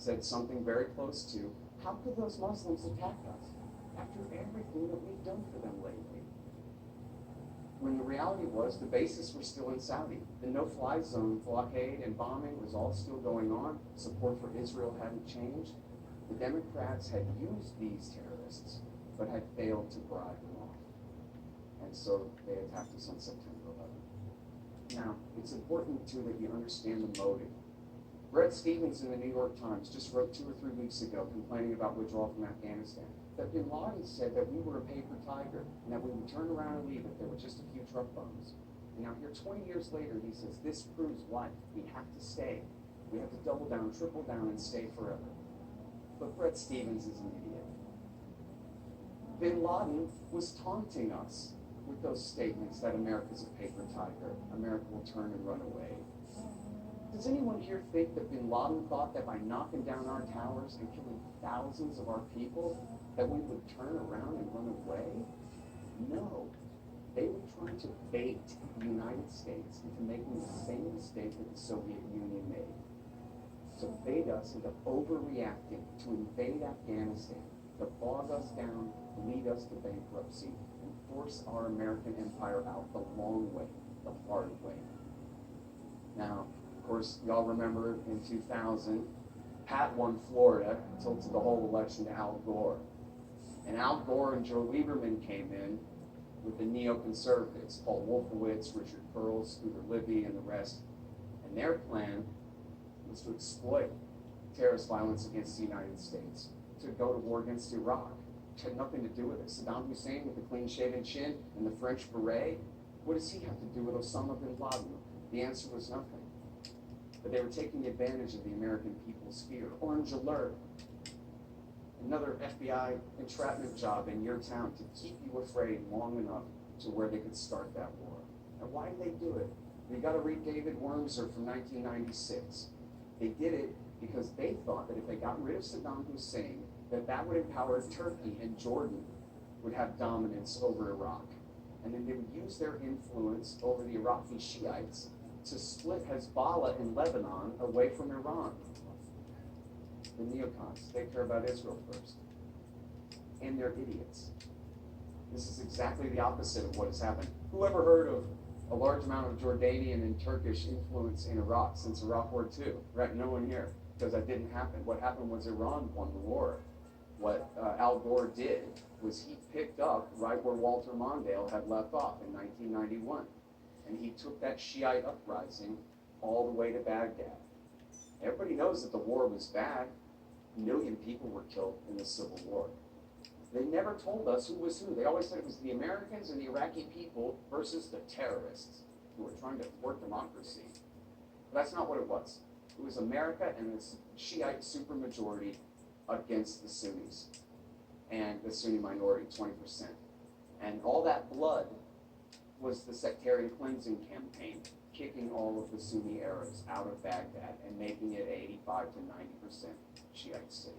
said something very close to, how could those Muslims attack us after everything that we've done for them lately? When the reality was the bases were still in Saudi. The no-fly zone blockade and bombing was all still going on. Support for Israel hadn't changed. The Democrats had used these terrorists, but had failed to bribe them off. And so they attacked us on September 11th. Now, it's important, too, that you understand the motive. Bret Stephens in the New York Times just wrote 2 or 3 weeks ago complaining about withdrawal from Afghanistan, that bin Laden said that we were a paper tiger and that we would turn around and leave if there were just a few truck bombs. And now here 20 years later, he says, this proves life. We have to stay. We have to double down, triple down, and stay forever. But Bret Stephens is an idiot. Bin Laden was taunting us with those statements that America's a paper tiger, America will turn and run away. Does anyone here think that bin Laden thought that by knocking down our towers and killing thousands of our people, that we would turn around and run away? No. They were trying to bait the United States into making the same mistake that the Soviet Union made. To bait us into overreacting, to invade Afghanistan, to bog us down, lead us to bankruptcy, and force our American empire out the long way, the hard way. Now, of course, y'all remember in 2000, Pat won Florida, tilted the whole election to Al Gore. And Al Gore and Joe Lieberman came in with the neoconservatives, Paul Wolfowitz, Richard Perle, Scooter Libby, and the rest. And their plan was to exploit terrorist violence against the United States, to go to war against Iraq. It had nothing to do with it. Saddam Hussein with the clean-shaven chin and the French beret, what does he have to do with Osama bin Laden? The answer was nothing. But they were taking advantage of the American people's fear. Orange Alert, another FBI entrapment job in your town to keep you afraid long enough to where they could start that war. And why did they do it? You got to read David Wormser from 1996. They did it because they thought that if they got rid of Saddam Hussein, that would empower Turkey, and Jordan would have dominance over Iraq. And then they would use their influence over the Iraqi Shiites to split Hezbollah in Lebanon away from Iran. The neocons, they care about Israel first. And they're idiots. This is exactly the opposite of what has happened. Who ever heard of a large amount of Jordanian and Turkish influence in Iraq since Iraq War II? Right, no one here, because that didn't happen. What happened was Iran won the war. What Al Gore did was he picked up right where Walter Mondale had left off in 1991. And he took that Shiite uprising all the way to Baghdad. Everybody knows that the war was bad. 1 million people were killed in the Civil War. They never told us who was who. They always said it was the Americans and the Iraqi people versus the terrorists who were trying to thwart democracy. But that's not what it was. It was America and the Shiite supermajority against the Sunnis and the Sunni minority, 20%. And all that blood was the sectarian cleansing campaign, kicking all of the Sunni Arabs out of Baghdad and making it 85 to 90% Shiite city,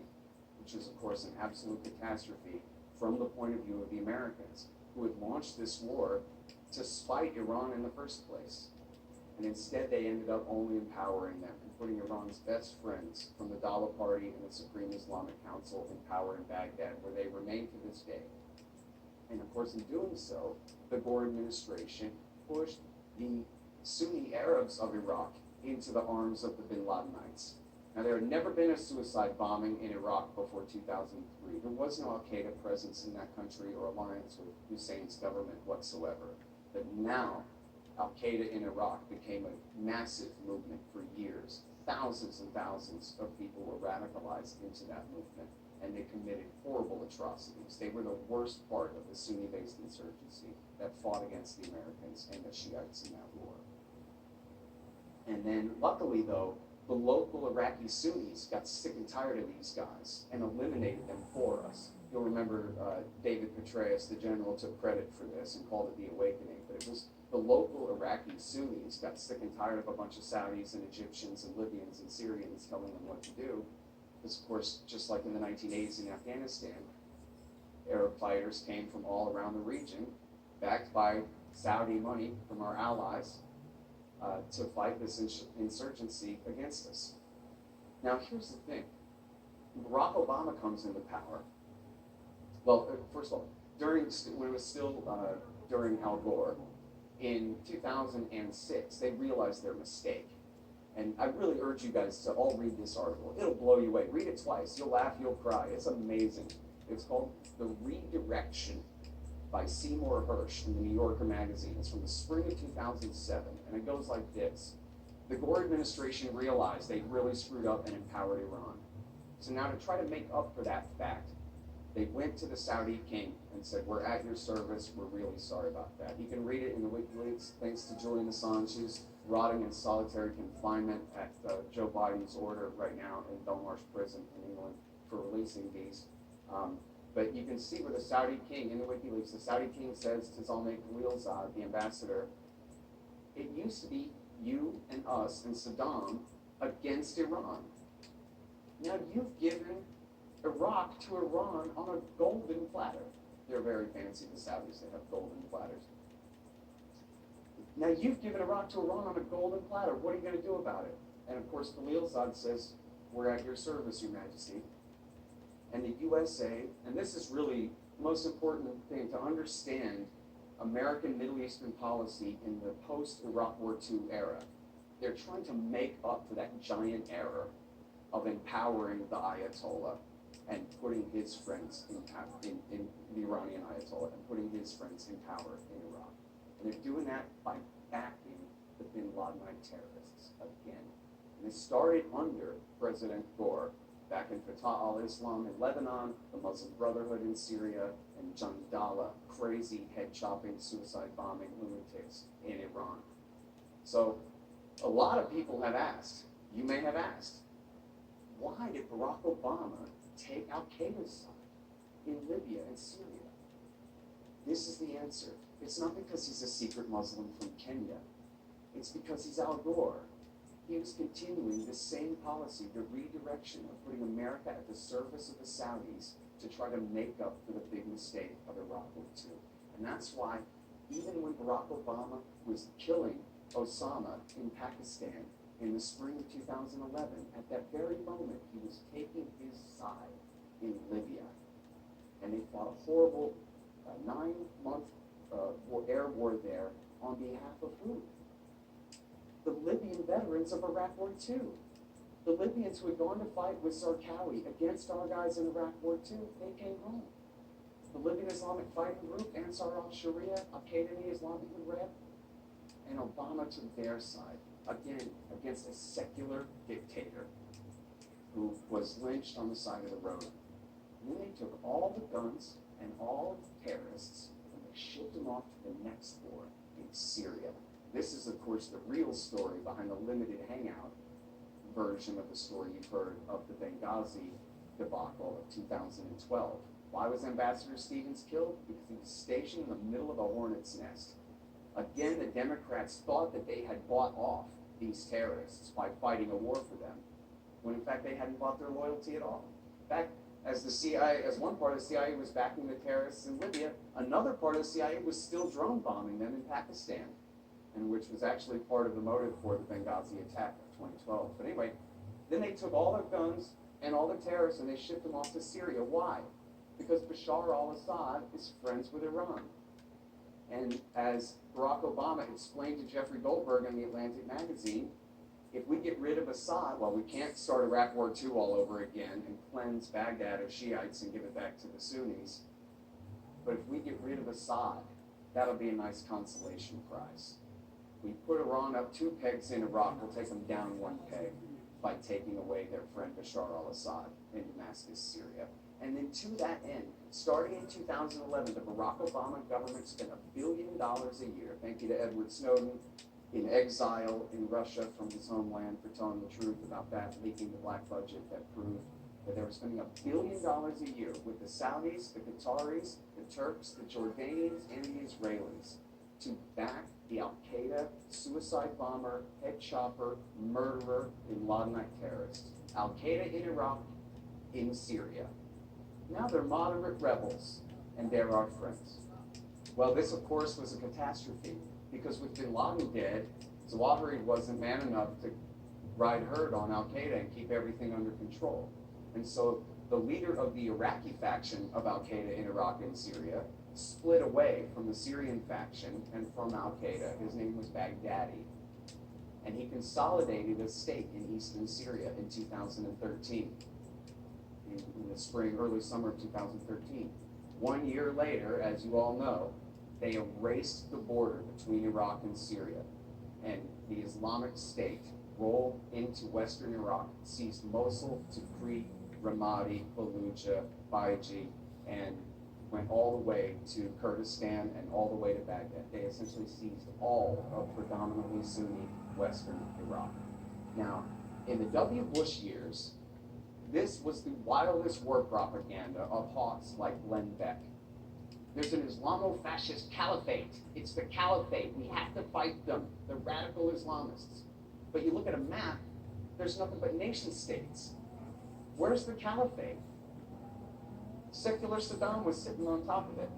which is, of course, an absolute catastrophe from the point of view of the Americans, who had launched this war to spite Iran in the first place. And instead, they ended up only empowering them and putting Iran's best friends from the Dallah Party and the Supreme Islamic Council in power in Baghdad, where they remain to this day. And of course, in doing so, the Gore administration pushed the Sunni Arabs of Iraq into the arms of the bin Ladenites. Now, there had never been a suicide bombing in Iraq before 2003. There was no al-Qaeda presence in that country or alliance with Hussein's government whatsoever. But now, al-Qaeda in Iraq became a massive movement for years. Thousands and thousands of people were radicalized into that movement, and they committed horrible atrocities. They were the worst part of the Sunni-based insurgency that fought against the Americans and the Shiites in that war. And then, luckily though, the local Iraqi Sunnis got sick and tired of these guys and eliminated them for us. You'll remember David Petraeus, the general, took credit for this and called it the awakening, but it was the local Iraqi Sunnis got sick and tired of a bunch of Saudis and Egyptians and Libyans and Syrians telling them what to do. Because, of course, just like in the 1980s in Afghanistan, Arab fighters came from all around the region, backed by Saudi money from our allies, to fight this insurgency against us. Now, here's the thing. Barack Obama comes into power. Well, first of all, when it was still during Al Gore, in 2006, they realized their mistake. And I really urge you guys to all read this article. It'll blow you away. Read it twice. You'll laugh, you'll cry. It's amazing. It's called The Redirection by Seymour Hersh in the New Yorker magazine. It's from the spring of 2007, and it goes like this. The Gore administration realized they really screwed up and empowered Iran. So now to try to make up for that fact, they went to the Saudi king and said, we're at your service, we're really sorry about that. You can read it in the WikiLeaks, thanks to Julian Assange, who's rotting in solitary confinement at Joe Biden's order right now in Belmarsh prison in England for releasing these. But you can see where the Saudi king, in the WikiLeaks, the Saudi king says to Zalmay Khalilzad, the ambassador, it used to be you and us and Saddam against Iran. Now you've given Iraq to Iran on a golden platter. They're very fancy, the Saudis, they have golden platters. Now you've given Iraq to Iran on a golden platter. What are you going to do about it? And of course, Khalilzad says, we're at your service, Your Majesty. And the USA, and this is really the most important thing to understand American Middle Eastern policy in the post-Iraq War II era. They're trying to make up for that giant error of empowering the Ayatollah and putting his friends in the Iranian Ayatollah and putting his friends in power in Iraq. And they're doing that by backing the bin Ladenite terrorists again. And it started under President Gore, back in Fatah al-Islam in Lebanon, the Muslim Brotherhood in Syria, and Jandala, crazy head-chopping, suicide-bombing lunatics in Iran. So a lot of people have asked, you may have asked, why did Barack Obama take al-Qaeda's side in Libya and Syria? This is the answer. It's not because he's a secret Muslim from Kenya. It's because he's Al Gore. He was continuing the same policy, the redirection of putting America at the service of the Saudis to try to make up for the big mistake of Iraq War II. And that's why, even when Barack Obama was killing Osama in Pakistan in the spring of 2011, at that very moment, he was taking his side in Libya. And they fought a horrible 9-month air war there on behalf of who? The Libyan veterans of Iraq War II. The Libyans who had gone to fight with Zarqawi against our guys in Iraq War II, they came home. The Libyan Islamic Fighting Group, Ansar al-Sharia, Al-Qaeda in the Islamic Maghreb, and Obama took their side, again, against a secular dictator who was lynched on the side of the road. And then they took all the guns and all the terrorists, and they shipped them off to the next war in Syria. This is, of course, the real story behind the limited hangout version of the story you've heard of the Benghazi debacle of 2012. Why was Ambassador Stevens killed? Because he was stationed in the middle of a hornet's nest. Again, the Democrats thought that they had bought off these terrorists by fighting a war for them, when in fact they hadn't bought their loyalty at all. In fact, as the CIA, as one part of the CIA was backing the terrorists in Libya, another part of the CIA was still drone bombing them in Pakistan, and which was actually part of the motive for the Benghazi attack of 2012. But anyway, then they took all their guns and all the terrorists and they shipped them off to Syria. Why? Because Bashar al-Assad is friends with Iran. And as Barack Obama explained to Jeffrey Goldberg in the Atlantic magazine, if we get rid of Assad, well, we can't start Iraq War II all over again and cleanse Baghdad of Shiites and give it back to the Sunnis. But if we get rid of Assad, that'll be a nice consolation prize. We put Iran up 2 pegs in Iraq, we'll take them down 1 peg by taking away their friend Bashar al-Assad in Damascus, Syria. And then to that end, starting in 2011, the Barack Obama government spent $1 billion a year, thank you to Edward Snowden, in exile in Russia from his homeland for telling the truth about that, leaking the black budget that proved that they were spending $1 billion a year with the Saudis, the Qataris, the Turks, the Jordanians, and the Israelis to back the Al-Qaeda suicide bomber, head chopper, murderer, bin Ladenite terrorist. Al-Qaeda in Iraq, in Syria. Now they're moderate rebels, and they're our friends. Well, this, of course, was a catastrophe, because with bin Laden dead, Zawahiri wasn't man enough to ride herd on Al-Qaeda and keep everything under control. And so the leader of the Iraqi faction of Al-Qaeda in Iraq and Syria split away from the Syrian faction and from Al-Qaeda. His name was Baghdadi. And he consolidated a stake in eastern Syria in 2013, in the spring, early summer of 2013. 1 year later, as you all know, they erased the border between Iraq and Syria, and the Islamic State rolled into western Iraq, seized Mosul, Tikrit, Ramadi, Fallujah, Baiji, and went all the way to Kurdistan and all the way to Baghdad. They essentially seized all of predominantly Sunni western Iraq. Now, in the W. Bush years, this was the wildest war propaganda of hawks like Glenn Beck. There's an Islamo-fascist caliphate. It's the caliphate. We have to fight them, the radical Islamists. But you look at a map, there's nothing but nation states. Where's the caliphate? Secular Saddam was sitting on top of it.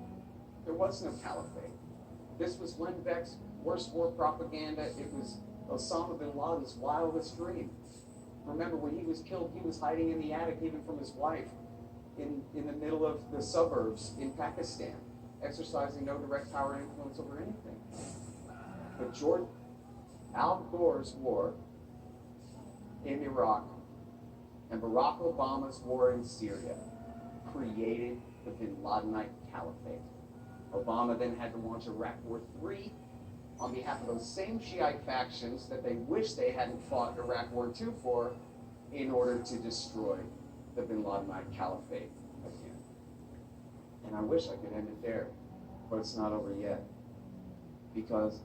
There was no caliphate. This was Glenn Beck's worst war propaganda. It was Osama bin Laden's wildest dream. Remember, when he was killed, he was hiding in the attic, even from his wife, in the middle of the suburbs in Pakistan, exercising no direct power and influence over anything. But Al Gore's war in Iraq and Barack Obama's war in Syria created the bin Ladenite caliphate. Obama then had to launch Iraq War III on behalf of those same Shiite factions that they wish they hadn't fought Iraq War II for, in order to destroy the bin Ladenite caliphate again. And I wish I could end it there, but it's not over yet, because